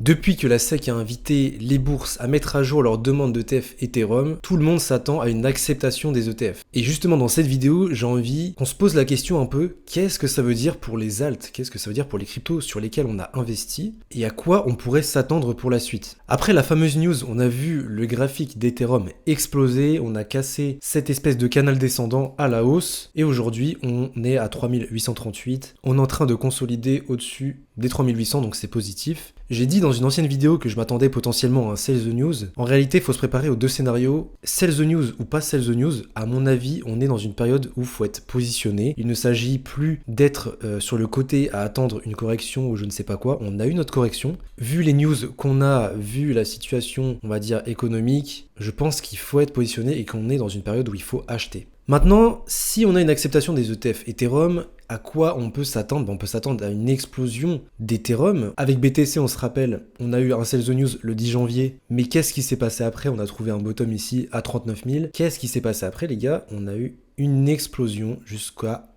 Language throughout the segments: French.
Depuis que la SEC a invité les bourses à mettre à jour leurs demandes d'ETF Ethereum, tout le monde s'attend à une acceptation des ETF. Et justement dans cette vidéo, j'ai envie qu'on se pose la question un peu, qu'est-ce que ça veut dire pour les alts? Qu'est-ce que ça veut dire pour les cryptos sur lesquels on a investi? Et à quoi on pourrait s'attendre pour la suite? Après la fameuse news, on a vu le graphique d'Ethereum exploser, on a cassé cette espèce de canal descendant à la hausse, et aujourd'hui on est à 3838, on est en train de consolider au-dessus des 3800, donc c'est positif. J'ai dit dans une ancienne vidéo que je m'attendais potentiellement à un sell the news. En réalité, il faut se préparer aux deux scénarios. Sell the news ou pas sell the news, à mon avis, on est dans une période où il faut être positionné. Il ne s'agit plus d'être sur le côté à attendre une correction ou je ne sais pas quoi. On a eu notre correction. Vu les news qu'on a, vu la situation, on va dire, économique, je pense qu'il faut être positionné et qu'on est dans une période où il faut acheter. Maintenant, si on a une acceptation des ETF Ethereum, à quoi on peut s'attendre? On peut s'attendre à une explosion d'Ethereum. Avec BTC, on se rappelle, on a eu un sell the news le 10 janvier, mais qu'est-ce qui s'est passé après? On a trouvé un bottom ici à 39 000. Qu'est-ce qui s'est passé après, les gars? On a eu une explosion jusqu'à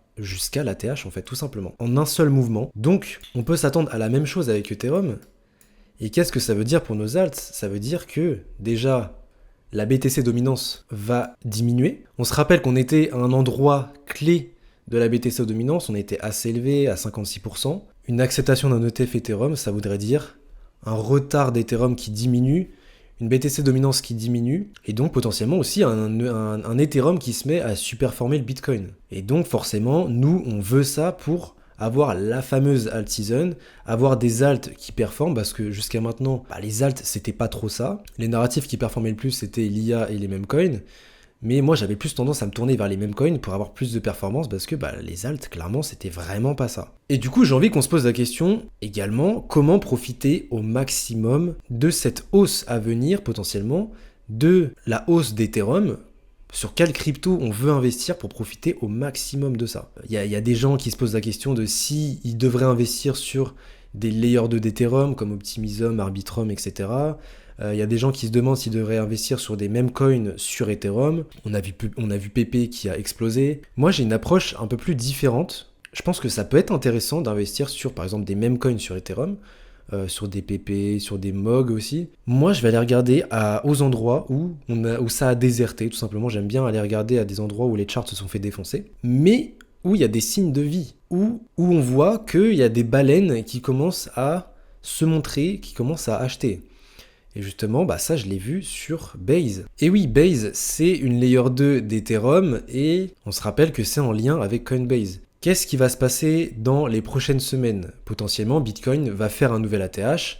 l'ATH, en fait, tout simplement, en un seul mouvement. Donc, on peut s'attendre à la même chose avec Ethereum. Et qu'est-ce que ça veut dire pour nos alts? Ça veut dire que, déjà, la BTC dominance va diminuer. On se rappelle qu'on était à un endroit clé de la BTC dominance, on était assez élevé, à 56%. Une acceptation d'un ETF Ethereum, ça voudrait dire un retard d'Ethereum qui diminue, une BTC dominance qui diminue, et donc potentiellement aussi un Ethereum qui se met à surperformer le Bitcoin. Et donc forcément, nous, on veut ça pour avoir la fameuse alt season, avoir des alts qui performent, parce que jusqu'à maintenant, les alts, c'était pas trop ça. Les narratifs qui performaient le plus, c'était l'IA et les meme coins. Mais moi, j'avais plus tendance à me tourner vers les meme coins pour avoir plus de performance, parce que les alts, clairement, c'était vraiment pas ça. Et du coup, j'ai envie qu'on se pose la question, également, comment profiter au maximum de cette hausse à venir, potentiellement, de la hausse d'Ethereum. Sur quelle crypto on veut investir pour profiter au maximum de ça? Il y a des gens qui se posent la question de si ils devraient investir sur des layers 2 d'Ethereum comme Optimism, Arbitrum, etc. Il y a des gens qui se demandent s'ils devraient investir sur des meme coins sur Ethereum. On a vu PP qui a explosé. Moi, j'ai une approche un peu plus différente. Je pense que ça peut être intéressant d'investir sur, par exemple, des meme coins sur Ethereum, sur des PP, sur des MOG aussi. Moi, je vais aller regarder aux endroits où ça a déserté, tout simplement. J'aime bien aller regarder à des endroits où les charts se sont fait défoncer, mais où il y a des signes de vie, où on voit qu'il y a des baleines qui commencent à se montrer, qui commencent à acheter. Et justement, ça, je l'ai vu sur Base. Et oui, Base, c'est une layer 2 d'Ethereum, et on se rappelle que c'est en lien avec Coinbase. Qu'est-ce qui va se passer dans les prochaines semaines? Potentiellement, Bitcoin va faire un nouvel ATH.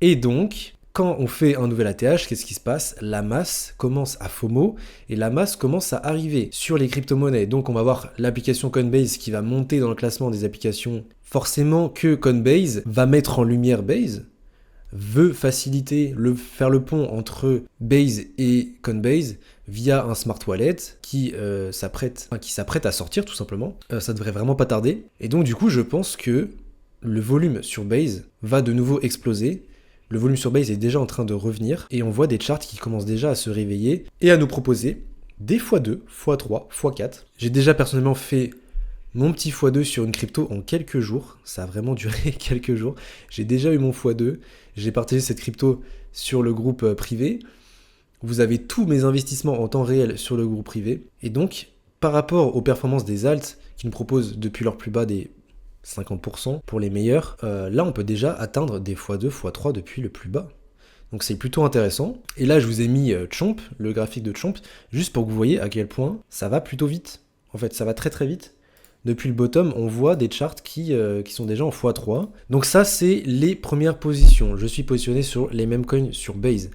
Et donc, quand on fait un nouvel ATH, qu'est-ce qui se passe? La masse commence à FOMO et la masse commence à arriver sur les crypto-monnaies. Donc, on va voir l'application Coinbase qui va monter dans le classement des applications. Forcément que Coinbase va mettre en lumière Base, veut faciliter, faire le pont entre Base et Coinbase via un smart wallet qui s'apprête à sortir tout simplement. Ça devrait vraiment pas tarder. Et donc du coup, je pense que le volume sur Base va de nouveau exploser. Le volume sur Base est déjà en train de revenir et on voit des charts qui commencent déjà à se réveiller et à nous proposer des x2, x3, x4. J'ai déjà personnellement fait mon petit x2 sur une crypto en quelques jours. Ça a vraiment duré quelques jours. J'ai déjà eu mon x2. J'ai partagé cette crypto sur le groupe privé. Vous avez tous mes investissements en temps réel sur le groupe privé. Et donc, par rapport aux performances des alts, qui nous proposent depuis leur plus bas des 50% pour les meilleurs, là, on peut déjà atteindre des x2, x3 depuis le plus bas. Donc c'est plutôt intéressant. Et là, je vous ai mis Chomp, le graphique de Chomp, juste pour que vous voyez à quel point ça va plutôt vite. En fait, ça va très très vite. Depuis le bottom, on voit des charts qui sont déjà en x3. Donc ça, c'est les premières positions. Je suis positionné sur les mêmes coins sur Base.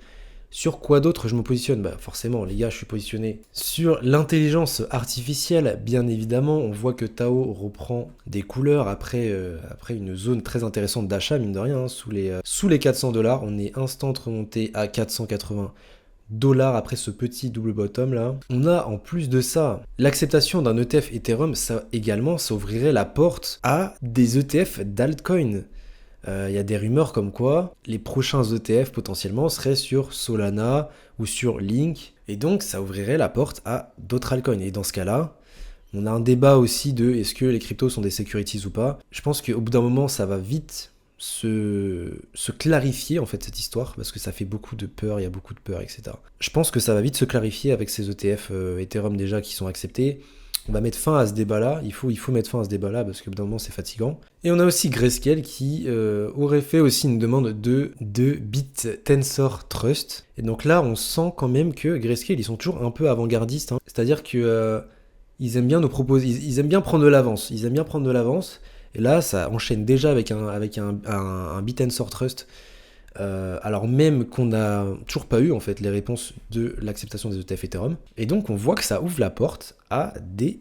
Sur quoi d'autre je me positionne? Forcément, les gars, je suis positionné sur l'intelligence artificielle. Bien évidemment, on voit que Tao reprend des couleurs après une zone très intéressante d'achat, mine de rien. Sous les $400, on est instant remonté à 480 $ après ce petit double bottom là. On a en plus de ça l'acceptation d'un ETF Ethereum, ça également, ça ouvrirait la porte à des ETF d'altcoin. Il y a des rumeurs comme quoi les prochains ETF potentiellement seraient sur Solana ou sur Link, et donc ça ouvrirait la porte à d'autres altcoins. Et dans ce cas-là, on a un débat aussi de est-ce que les cryptos sont des securities ou pas. Je pense qu'au bout d'un moment, ça va vite se clarifier en fait cette histoire, parce que ça fait beaucoup de peur, il y a beaucoup de peur, etc. Je pense que ça va vite se clarifier avec ces ETF Ethereum déjà qui sont acceptés. On va mettre fin à ce débat-là, il faut mettre fin à ce débat-là parce que d'un moment c'est fatigant. Et on a aussi Grayscale qui aurait fait aussi une demande de BitTensor Trust. Et donc là on sent quand même que Grayscale ils sont toujours un peu avant-gardistes, hein. C'est-à-dire que ils aiment bien nous proposer, ils aiment bien prendre de l'avance, Et là, ça enchaîne déjà avec un BitTensor Trust, alors même qu'on n'a toujours pas eu en fait les réponses de l'acceptation des ETF Ethereum. Et donc on voit que ça ouvre la porte à des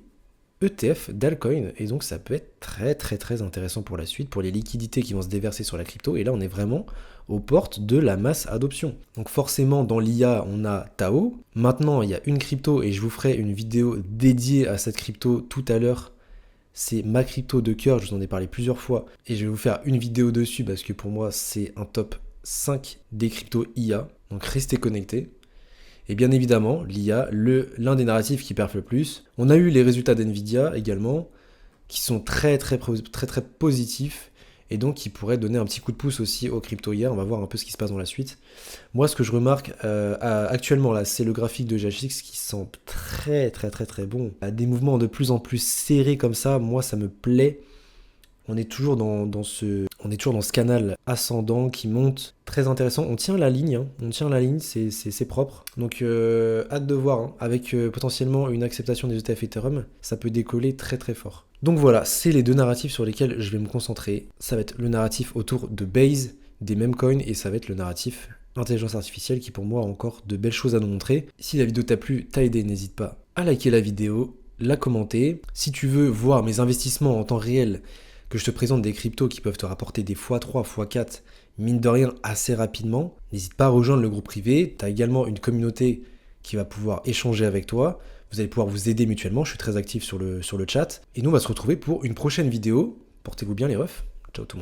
ETF d'altcoin. Et donc ça peut être très très très intéressant pour la suite, pour les liquidités qui vont se déverser sur la crypto. Et là on est vraiment aux portes de la masse adoption. Donc forcément dans l'IA on a Tao. Maintenant il y a une crypto et je vous ferai une vidéo dédiée à cette crypto tout à l'heure. C'est ma crypto de cœur, je vous en ai parlé plusieurs fois et je vais vous faire une vidéo dessus parce que pour moi c'est un top 5 des cryptos IA, donc restez connectés. Et bien évidemment, l'IA, l'un des narratifs qui perf le plus. On a eu les résultats d'NVIDIA également, qui sont très très positifs et donc qui pourraient donner un petit coup de pouce aussi aux cryptos IA. On va voir un peu ce qui se passe dans la suite. Moi, ce que je remarque actuellement là, c'est le graphique de GHX qui semble très bon. Des mouvements de plus en plus serrés comme ça, moi ça me plaît. On est toujours dans ce canal ascendant qui monte, très intéressant. On tient la ligne, c'est propre. Donc hâte de voir, hein. Avec potentiellement une acceptation des ETF Ethereum, ça peut décoller très très fort. Donc voilà, c'est les deux narratifs sur lesquels je vais me concentrer. Ça va être le narratif autour de Base, des memcoins, et ça va être le narratif intelligence artificielle qui pour moi a encore de belles choses à nous montrer. Si la vidéo t'a plu, t'a aidé, n'hésite pas à liker la vidéo, la commenter. Si tu veux voir mes investissements en temps réel, que je te présente des cryptos qui peuvent te rapporter des x3, x4, mine de rien, assez rapidement, n'hésite pas à rejoindre le groupe privé. Tu as également une communauté qui va pouvoir échanger avec toi. Vous allez pouvoir vous aider mutuellement. Je suis très actif sur le chat. Et nous, on va se retrouver pour une prochaine vidéo. Portez-vous bien les refs. Ciao tout le monde.